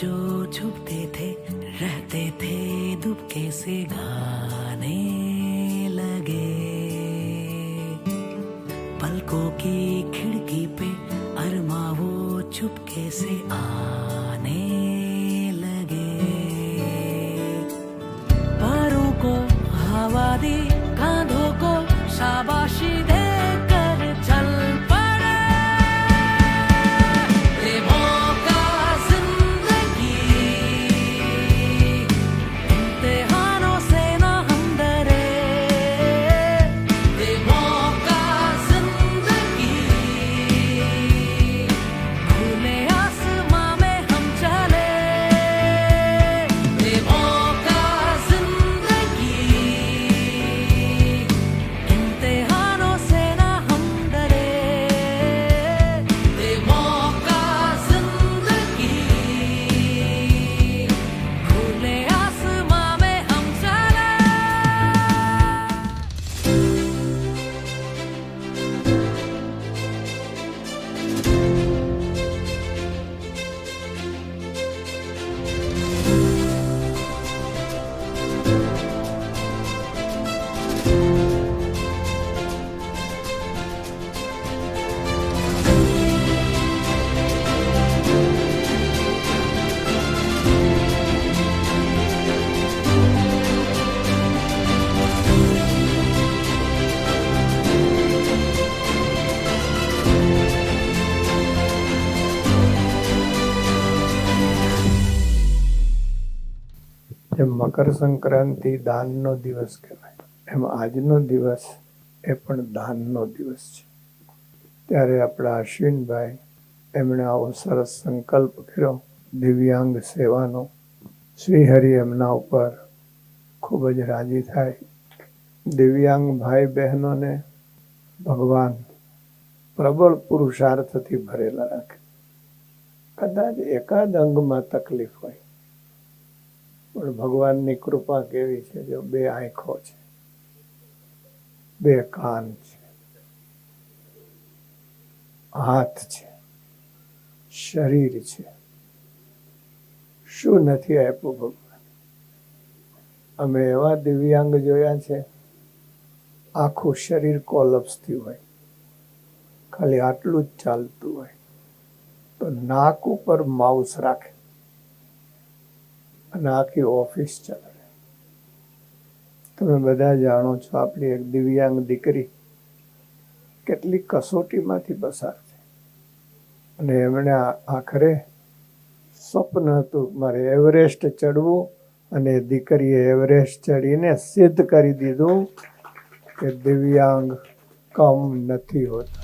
जो छुपते थे रहते थे दुबके से गाने लगे। पलकों की खिड़की पे अरमा वो चुपके से आने लगे। पैरों को हवा दी, कांधों को शाबाशी देकर चल पड़े। ये मौका जिंदगी, इम्तिहानों से ना हम डरे। ये मौका जिंदगी, खुले आसमां में हम चले। ये मौका जिंदगी, इम्तिहानों से ना हम डरे। ये मौका जिंदगी, खुले आसमां में हम चले। જેમ મકર સંક્રાંતિ દાનનો દિવસ કહેવાય, એમ આજનો દિવસ એ પણ દાનનો દિવસ છે. ત્યારે આપણા અશ્વિનભાઈ એમણે આવો સરસ સંકલ્પ કર્યો દિવ્યાંગ સેવાનો. શ્રીહરિ એમના ઉપર ખૂબ જ રાજી થાય. દિવ્યાંગ ભાઈ બહેનોને ભગવાન પ્રબળ પુરુષાર્થથી ભરેલા રાખે. કદાચ એકાદ અંગમાં તકલીફ હોય પણ ભગવાનની કૃપા કેવી છે, જો 2 આંખો છે, 2 કાન છે, હાથ છે, શરીર છે. શું નથી આપ્યું ભગવાન? અમે એવા દિવ્યાંગ જોયા છે, આખું શરીર કોલેપ્સ થયું હોય, ખાલી આટલું જ ચાલતું હોય તો નાક ઉપર માઉસ રાખે અને આખી ઓફિસ ચલાવે. તમે બધા જાણો છો આપણી એક દિવ્યાંગ દીકરી કેટલી કસોટીમાંથી પસાર થઈ અને એમણે આખરે સ્વપ્ન હતું મારે એવરેસ્ટ ચડવું, અને દીકરીએ એવરેસ્ટ ચડીને સિદ્ધ કરી દીધું કે દિવ્યાંગ કમ નથી હોતા.